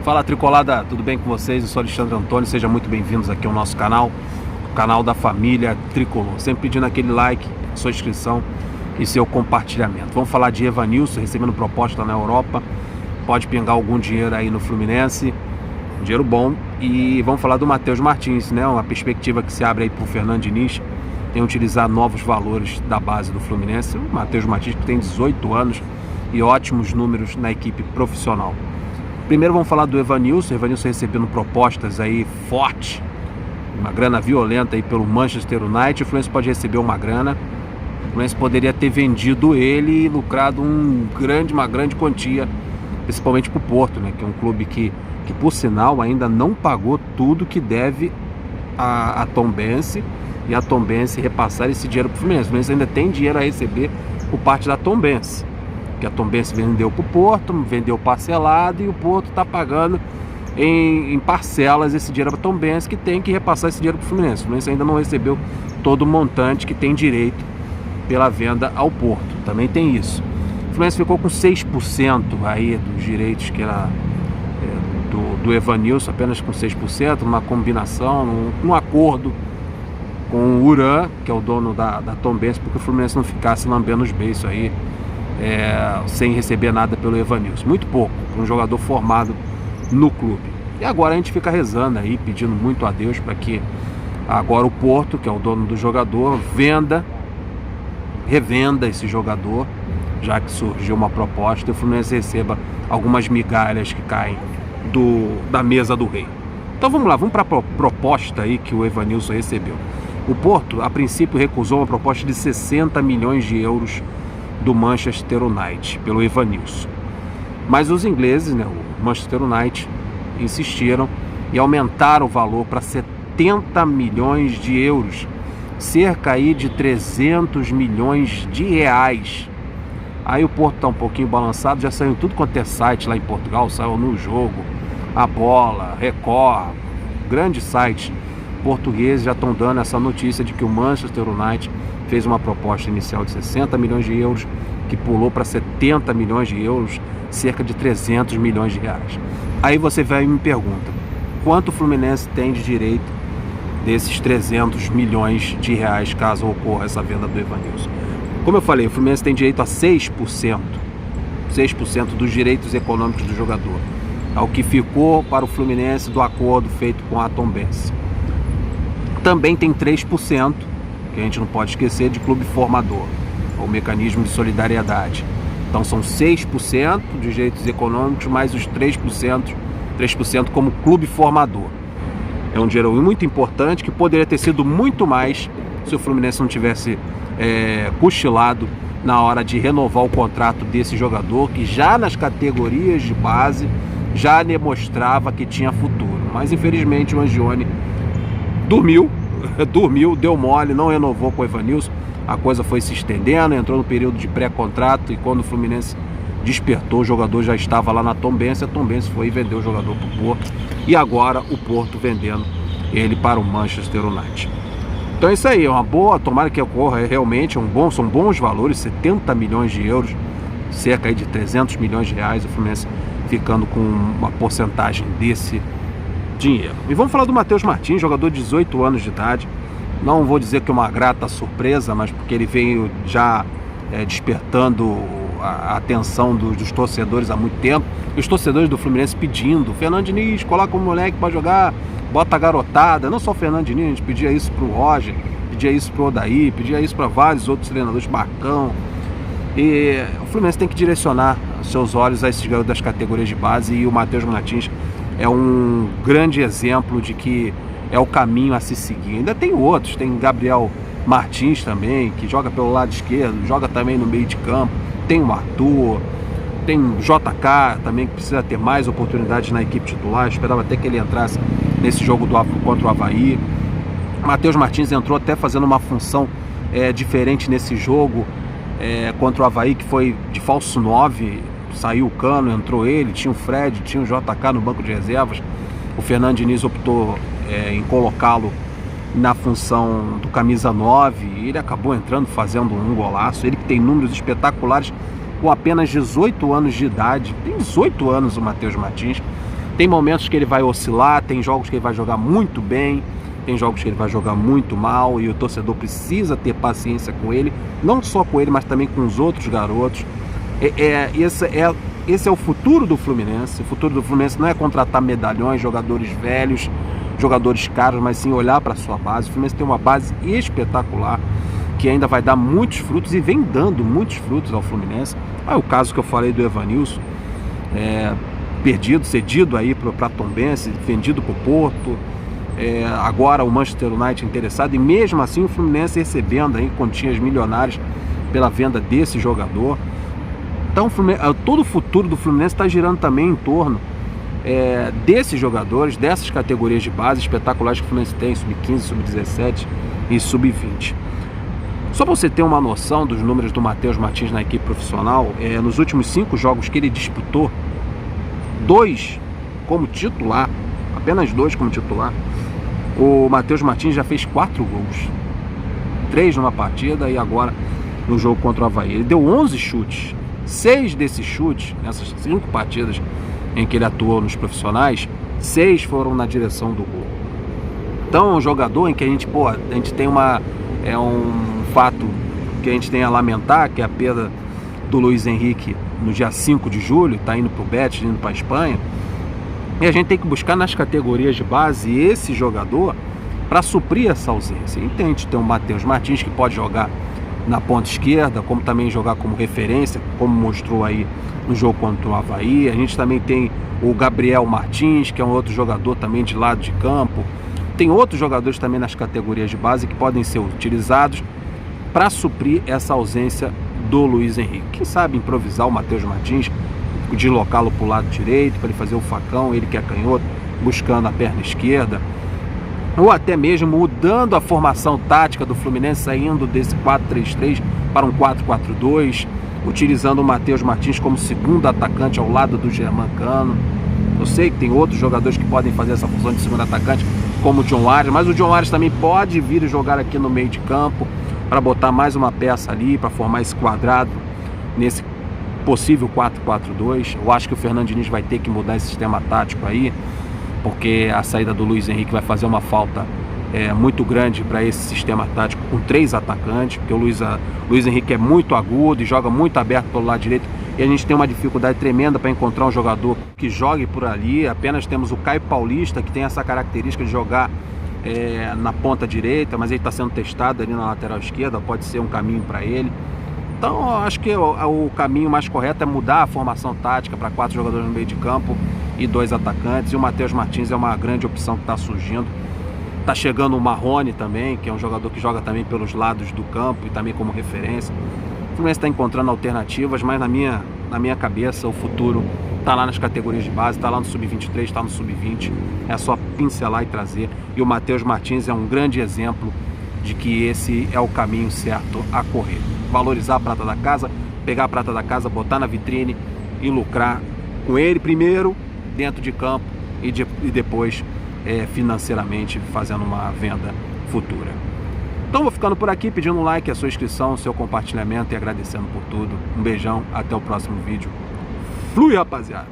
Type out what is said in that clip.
Fala Tricolada, tudo bem com vocês? Eu sou Alexandre Antônio, sejam muito bem-vindos aqui ao nosso canal, o canal da família Tricolor. Sempre pedindo aquele like, sua inscrição e seu compartilhamento. Vamos falar de Evanilson, recebendo proposta na Europa, pode pingar algum dinheiro aí no Fluminense, dinheiro bom. E vamos falar do Matheus Martins, né? Uma perspectiva que se abre aí para o Fernando Diniz, tem utilizar novos valores da base do Fluminense. O Matheus Martins, que tem 18 anos e ótimos números na equipe profissional. Primeiro vamos falar do Evanilson. Evanilson recebendo propostas aí forte, uma grana violenta aí pelo Manchester United. O Fluminense pode receber uma grana. O Fluminense poderia ter vendido ele e lucrado uma grande quantia, principalmente para o Porto, né? Que é um clube que por sinal ainda não pagou tudo que deve a Tombense, e a Tombense repassar esse dinheiro para o Fluminense. O Fluminense ainda tem dinheiro a receber por parte da Tombense, que a Tombense vendeu para o Porto, vendeu parcelado, e o Porto está pagando em parcelas esse dinheiro para a Tombense, que tem que repassar esse dinheiro para o Fluminense. O Fluminense ainda não recebeu todo o montante que tem direito pela venda ao Porto, também tem isso. O Fluminense ficou com 6% aí dos direitos que era do Evanilson, apenas com 6%, numa combinação, num acordo com o Uran, que é o dono da Tombense, porque o Fluminense não ficasse lambendo os beiços aí, sem receber nada pelo Evanilson. Muito pouco para um jogador formado no clube. E agora a gente fica rezando aí, pedindo muito a Deus para que agora o Porto, que é o dono do jogador, revenda esse jogador, já que surgiu uma proposta, e o Fluminense receba algumas migalhas que caem da mesa do rei. Então vamos lá, vamos para a proposta aí que o Evanilson recebeu. O Porto, a princípio, recusou uma proposta de 60 milhões de euros do Manchester United pelo Evanilson. Mas os ingleses, né, o Manchester United, insistiram e aumentaram o valor para 70 milhões de euros, cerca aí de 300 milhões de reais. Aí o Porto está um pouquinho balançado, já saiu tudo quanto é site lá em Portugal, saiu no Jogo, A Bola, Record, grandes sites portugueses já estão dando essa notícia de que o Manchester United fez uma proposta inicial de 60 milhões de euros, que pulou para 70 milhões de euros, cerca de 300 milhões de reais. Aí você vai e me pergunta, quanto o Fluminense tem de direito desses 300 milhões de reais, caso ocorra essa venda do Evanilson? Como eu falei, o Fluminense tem direito a 6% dos direitos econômicos do jogador, ao que ficou para o Fluminense do acordo feito com a Tombense. Também tem 3%, que a gente não pode esquecer, de clube formador, o mecanismo de solidariedade. Então são 6% de direitos econômicos, mais os 3% como clube formador. É um dinheiro muito importante, que poderia ter sido muito mais se o Fluminense não tivesse cochilado na hora de renovar o contrato desse jogador, que já nas categorias de base já demonstrava que tinha futuro. Mas infelizmente o Angione dormiu, deu mole, não renovou com o Evanilson. A coisa foi se estendendo, entrou no período de pré-contrato, e quando o Fluminense despertou, o jogador já estava lá na Tombense. A Tombense foi e vendeu o jogador para o Porto, e agora o Porto vendendo ele para o Manchester United. Então é isso aí, é uma boa, tomara que ocorra realmente, são bons valores, 70 milhões de euros, cerca aí de 300 milhões de reais, o Fluminense ficando com uma porcentagem desse dinheiro. E vamos falar do Matheus Martins, jogador de 18 anos de idade. Não vou dizer que é uma grata surpresa, mas porque ele veio já despertando a atenção dos torcedores há muito tempo. E os torcedores do Fluminense pedindo, Fernando Diniz, coloca um moleque para jogar, bota a garotada. Não só o Fernando Diniz, a gente pedia isso para o Roger, pedia isso para o Odair, pedia isso para vários outros treinadores, Marcão. E o Fluminense tem que direcionar seus olhos a esses garotos das categorias de base, e o Matheus Martins é um grande exemplo de que é o caminho a se seguir. Ainda tem outros, tem Gabriel Martins também, que joga pelo lado esquerdo, joga também no meio de campo, tem o Arthur, tem o JK também, que precisa ter mais oportunidades na equipe titular. Eu esperava até que ele entrasse nesse jogo contra o Avaí. Matheus Martins entrou até fazendo uma função diferente nesse jogo contra o Avaí, que foi de falso 9, saiu o Cano, entrou ele, tinha o Fred, tinha o JK no banco de reservas. O Fernando Diniz optou em colocá-lo na função do camisa 9, e ele acabou entrando, fazendo um golaço. Ele que tem números espetaculares com apenas 18 anos de idade, tem 18 anos o Matheus Martins, Tem momentos que ele vai oscilar, tem jogos que ele vai jogar muito bem, tem jogos que ele vai jogar muito mal, e o torcedor precisa ter paciência com ele, não só com ele, mas também com os outros garotos. Esse é o futuro do Fluminense. O futuro do Fluminense não é contratar medalhões, jogadores velhos, jogadores caros, mas sim olhar para a sua base. O Fluminense tem uma base espetacular, que ainda vai dar muitos frutos e vem dando muitos frutos ao Fluminense. O caso que eu falei do Evanilson, cedido aí para Tombense, vendido para o Porto, agora o Manchester United interessado, e mesmo assim o Fluminense recebendo aí quantias milionárias pela venda desse jogador. Então todo o futuro do Fluminense está girando também em torno desses jogadores, dessas categorias de base espetaculares que o Fluminense tem, sub-15, sub-17 e sub-20. Só para você ter uma noção dos números do Matheus Martins na equipe profissional, nos últimos 5 jogos que ele disputou, 2 como titular, apenas 2 como titular, o Matheus Martins já fez 4 gols, 3 numa partida e agora no jogo contra o Avaí. Ele deu 11 chutes, 6 desses chutes, nessas 5 partidas em que ele atuou nos profissionais, 6 foram na direção do gol. Então é um jogador em que a gente tem um fato que a gente tem a lamentar, que é a perda do Luiz Henrique no dia 5 de julho, está indo para o Betis, indo para a Espanha, e a gente tem que buscar nas categorias de base esse jogador para suprir essa ausência. Então a gente tem o Matheus Martins, que pode jogar na ponta esquerda, como também jogar como referência, como mostrou aí no jogo contra o Avaí. A gente também tem o Gabriel Martins, que é um outro jogador também de lado de campo. Tem outros jogadores também nas categorias de base que podem ser utilizados para suprir essa ausência do Luiz Henrique. Quem sabe improvisar o Matheus Martins, deslocá-lo para o lado direito, para ele fazer o facão, ele que é canhoto, buscando a perna esquerda, ou até mesmo mudando a formação tática do Fluminense, saindo desse 4-3-3 para um 4-4-2, utilizando o Matheus Martins como segundo atacante ao lado do Germancano. Eu sei que tem outros jogadores que podem fazer essa função de segundo atacante, como o John Arias, mas o John Arias também pode vir e jogar aqui no meio de campo, para botar mais uma peça ali, para formar esse quadrado nesse possível 4-4-2. Eu acho que o Fernando Diniz vai ter que mudar esse sistema tático aí, porque a saída do Luiz Henrique vai fazer uma falta muito grande para esse sistema tático com 3 atacantes, porque o Luiz Henrique é muito agudo e joga muito aberto pelo lado direito, e a gente tem uma dificuldade tremenda para encontrar um jogador que jogue por ali. Apenas temos o Caio Paulista, que tem essa característica de jogar na ponta direita, mas ele está sendo testado ali na lateral esquerda, pode ser um caminho para ele. Então eu acho que o caminho mais correto é mudar a formação tática para 4 jogadores no meio de campo e 2 atacantes, e o Matheus Martins é uma grande opção que está surgindo. Está chegando o Marrone também, que é um jogador que joga também pelos lados do campo e também como referência. O Fluminense está encontrando alternativas, mas na minha cabeça o futuro está lá nas categorias de base, está lá no sub-23, está no sub-20, é só pincelar e trazer. E o Matheus Martins é um grande exemplo de que esse é o caminho certo a correr. Valorizar a prata da casa, pegar a prata da casa, botar na vitrine e lucrar com ele primeiro dentro de campo e depois financeiramente fazendo uma venda futura. Então vou ficando por aqui, pedindo um like, a sua inscrição, o seu compartilhamento e agradecendo por tudo. Um beijão, até o próximo vídeo. Flui, rapaziada!